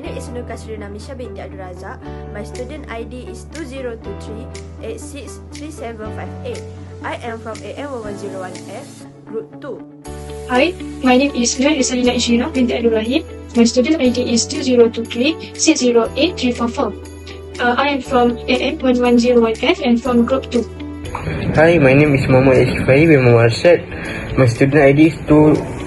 name is Nur Kasrina Misha binti Abdul Razak. My student ID is 2023-863758. I am from AM101F, Group 2. Hi, my name is Nur Isalina Ishira binti Abdul Rahim. My student ID is 2023-608344. I am from AM1101F and from Group 2. Hi, my name is Muhammad Ishfai bin Muhammad Arshad. My student ID is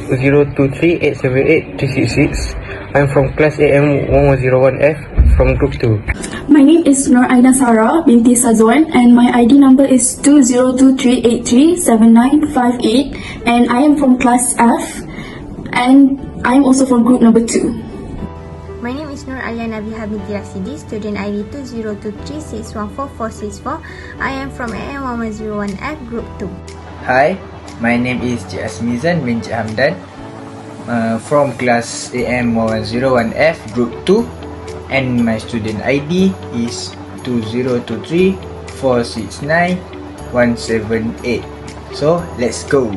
2023-878-366. I'm from class AM1101F from Group 2. My name is Nur Aina Sarah binti Sazwan and my ID number is 2023837958 and I am from class F and I am also from group number 2. My name is Nur Aliana Biha binti Rasidi, student ID 2023614464. I am from AM1101F Group 2. Hi, my name is Cik Asmizan bin Cik Hamdan from class AM1101F Group 2 and my student ID is 2023469178. So, let's go!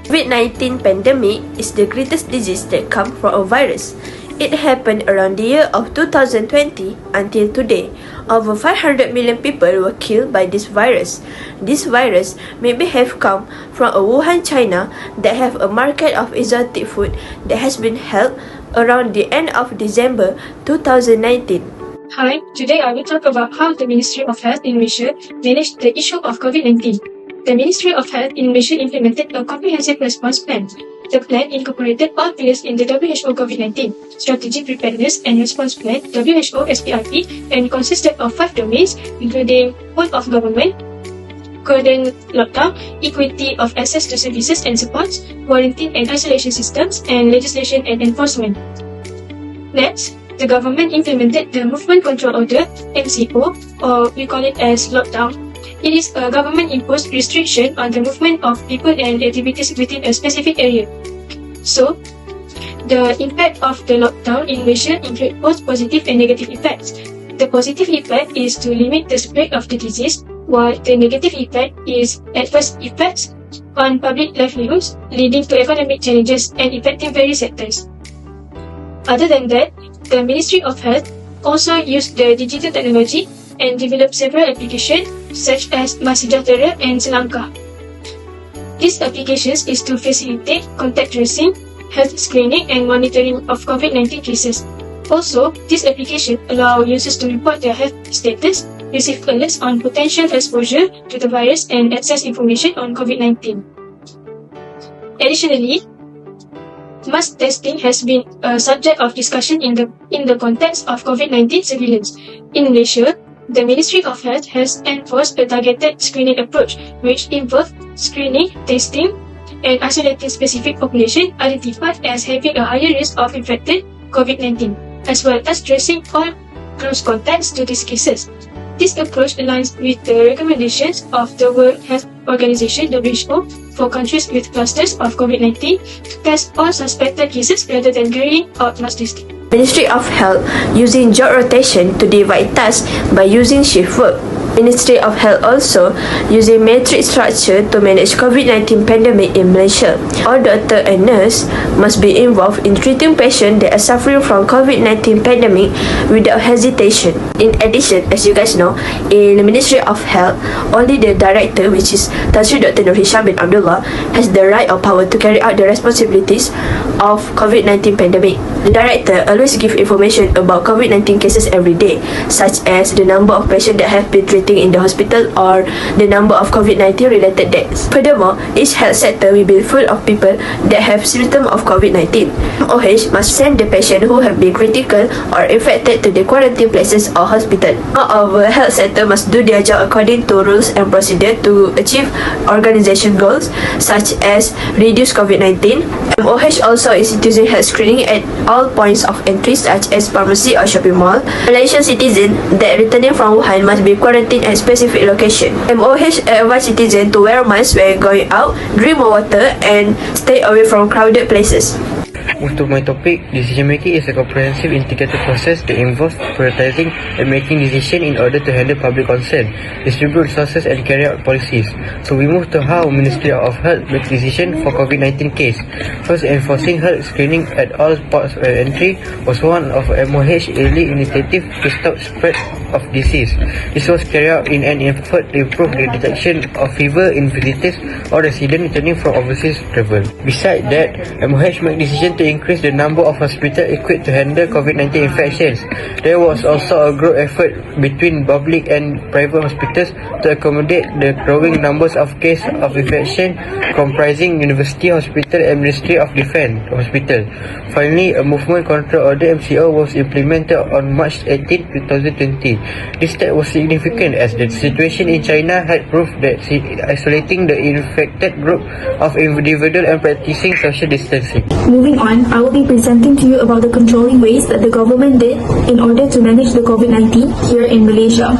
COVID-19 pandemic is the greatest disease that comes from a virus. It happened around the year of 2020 until today. Over 500 million people were killed by this virus. This virus maybe have come from a Wuhan, China that have a market of exotic food that has been held around the end of December 2019. Hi, today I will talk about how the Ministry of Health in Malaysia managed the issue of COVID-19. The Ministry of Health in Malaysia implemented a comprehensive response plan. The plan incorporated all pillars in the WHO COVID-19 Strategic Preparedness and Response Plan (WHO SPRP) and consisted of 5 domains, including whole of government, coordinated lockdown, equity of access to services and supports, quarantine and isolation systems, and legislation and enforcement. Next, the government implemented the Movement Control Order (MCO), or we call it as lockdown. It is a government-imposed restriction on the movement of people and activities within a specific area. So, the impact of the lockdown in Malaysia include both positive and negative effects. The positive effect is to limit the spread of the disease, while the negative effect is adverse effects on public livelihoods, leading to economic challenges and affecting various sectors. Other than that, the Ministry of Health also used the digital technology and developed several applications such as MySejahtera and Selangkah. These applications is to facilitate contact tracing, health screening and monitoring of COVID-19 cases. Also, these applications allow users to report their health status, receive alerts on potential exposure to the virus and access information on COVID-19. Additionally, mass testing has been a subject of discussion in the context of COVID-19 surveillance. In Malaysia, the Ministry of Health has enforced a targeted screening approach, which involves screening, testing, and isolating specific population identified as having a higher risk of infected COVID-19, as well as tracing all close contacts to these cases. This approach aligns with the recommendations of the World Health Organization (WHO) for countries with clusters of COVID-19 to test all suspected cases rather than carrying out mass testing. Ministry of Health using job rotation to divide tasks by using shift work. Ministry of Health also using matrix structure to manage COVID-19 pandemic in Malaysia. All doctor and nurse must be involved in treating patients that are suffering from COVID-19 pandemic without hesitation. In addition, as you guys know, in the Ministry of Health, only the director, which is Tan Sri Dr. Nur Hisham bin Abdullah, has the right or power to carry out the responsibilities of COVID-19 pandemic. The director always give information about COVID-19 cases every day, such as the number of patients that have been treated in the hospital or the number of COVID-19 related deaths. Furthermore, each health sector will be full of people that have symptoms of COVID-19. MOH must send the patient who have been critical or infected to the quarantine places or hospital. All our health sector must do their job according to rules and procedure to achieve organization goals such as reduce COVID-19. MOH also is using health screening at all points of entry such as pharmacy or shopping mall. Malaysian citizens that returning from Wuhan must be quarantined at specific location. MOH advise citizens to wear masks when going out, drink more water and stay away from crowded places. Most of my topic, decision making is a comprehensive integrated process that involves prioritizing and making decisions in order to handle public concern, distribute resources and carry out policies. So we move to how Ministry of Health makes decisions for COVID-19 case. First, enforcing health screening at all ports of entry was one of MOH early initiative to stop spread of disease. This was carried out in an effort to improve the detection of fever in visitors or residents returning from overseas travel. Besides that, MOH made decision to increase the number of hospitals equipped to handle COVID-19 infections. There was also a group effort between public and private hospitals to accommodate the growing numbers of cases of infection comprising University Hospital and Ministry of Defence Hospital. Finally, a movement control order MCO was implemented on March 18, 2020. This step was significant as the situation in China had proved that isolating the infected group of individuals and practicing social distancing. Moving on, I will be presenting to you about the controlling ways that the government did in order to manage the COVID-19 here in Malaysia.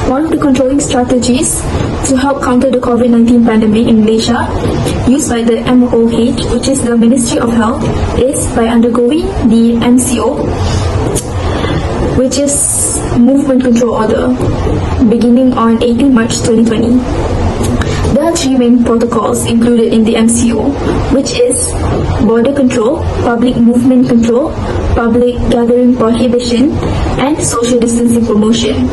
One of the controlling strategies to help counter the COVID-19 pandemic in Malaysia used by the MOH, which is the Ministry of Health, is by undergoing the MCO, which is Movement Control Order, beginning on 18 March 2020. There are three main protocols included in the MCO, which is border control, public movement control, public gathering prohibition, and social distancing promotion.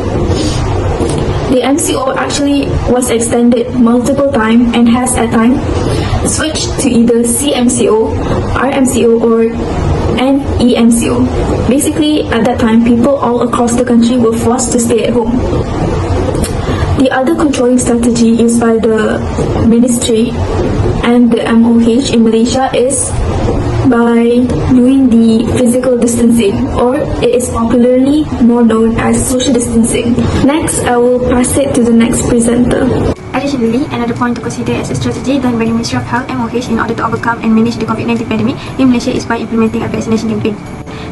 The MCO actually was extended multiple times and has at times switched to either CMCO, RMCO, or EMCO. Basically, at that time, people all across the country were forced to stay at home. The other controlling strategy used by the ministry and the MOH in Malaysia is by doing the physical distancing, or it is popularly more known as social distancing. Next, I will pass it to the next presenter. Additionally, another point to consider as a strategy done by the Ministry of Health MOH in order to overcome and manage the COVID-19 pandemic in Malaysia is by implementing a vaccination campaign.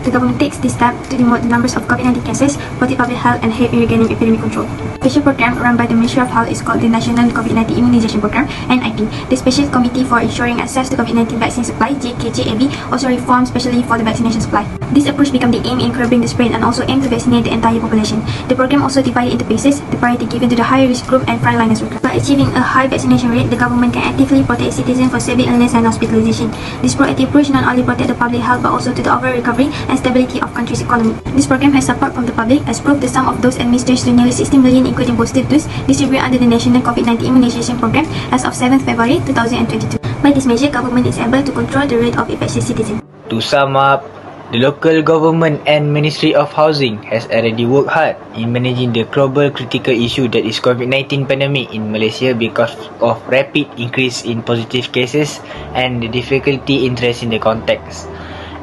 The government takes this step to demote the numbers of COVID-19 cases, protect public health, and help in regaining epidemic control. The special program run by the Ministry of Health is called the National COVID-19 Immunization Program (NIP). The Special Committee for Ensuring Access to COVID-19 Vaccine Supply (JKJAB) also reformed specially for the vaccination supply. This approach became the aim in curbing the spread and also aimed to vaccinate the entire population. The program also divided into phases, the priority given to the higher risk group and frontliners workers. By achieving a high vaccination rate, the government can actively protect citizens from severe illness and hospitalization. This proactive approach not only protect the public health but also to the overall recovery and stability of country's economy. This program has support from the public as proved the sum of those administered to nearly 60 million including boosted doses distributed under the National COVID-19 Immunization Program as of 7th February 2022. By this measure, government is able to control the rate of infectious citizens. To sum up, the local government and Ministry of Housing has already worked hard in managing the global critical issue that is COVID-19 pandemic in Malaysia because of rapid increase in positive cases and the difficulty in tracing the contacts.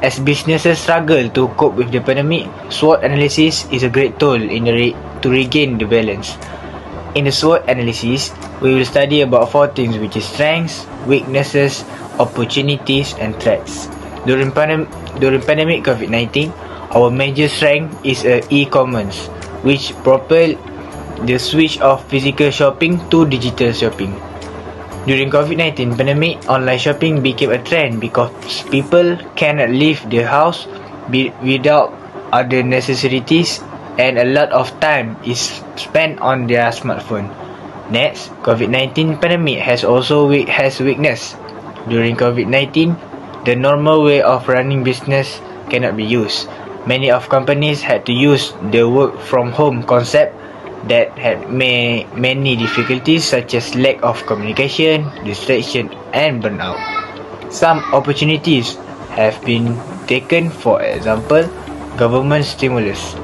As businesses struggle to cope with the pandemic, SWOT analysis is a great tool to regain the balance. In the SWOT analysis, we will study about 4 things, which is strengths, weaknesses, opportunities and threats. During pandemic COVID-19, our major strength is e-commerce, which propelled the switch of physical shopping to digital shopping. During COVID-19 pandemic, online shopping became a trend because people cannot leave their house without other necessities and a lot of time is spent on their smartphone. Next, COVID-19 pandemic has weakness. During COVID-19, the normal way of running business cannot be used. Many of companies had to use the work from home concept that had many difficulties such as lack of communication, distraction and burnout. Some opportunities have been taken, for example, government stimulus.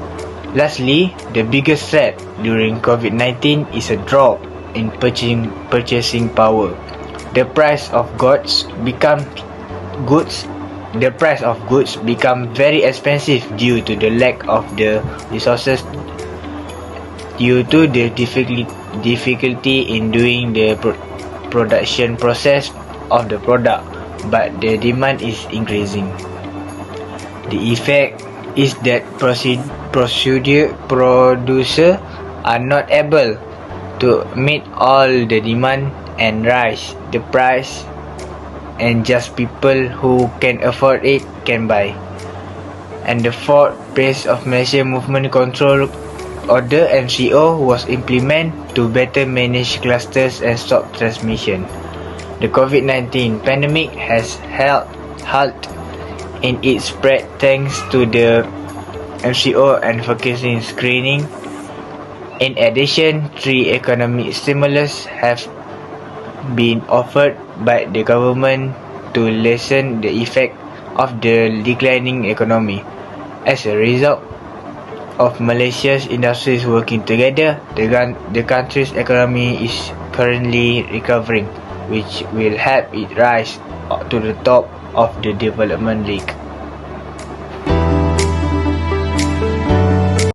Lastly, the biggest threat during COVID-19 is a drop in purchasing power. The price of goods become very expensive due to the lack of the resources due to the difficulty in doing the production process of the product, but the demand is increasing. The effect is that producers are not able to meet all the demand and raise the price and just people who can afford it can buy. And the fourth phase of Malaysia Movement Control Order MCO was implemented to better manage clusters and stop transmission. The COVID-19 pandemic has halt in its spread thanks to the MCO and focusing screening. In addition, 3 economic stimulus have been offered by the government to lessen the effect of the declining economy. As a result of Malaysia's industries working together, the country's economy is currently recovering, which will help it rise to the top of the development league.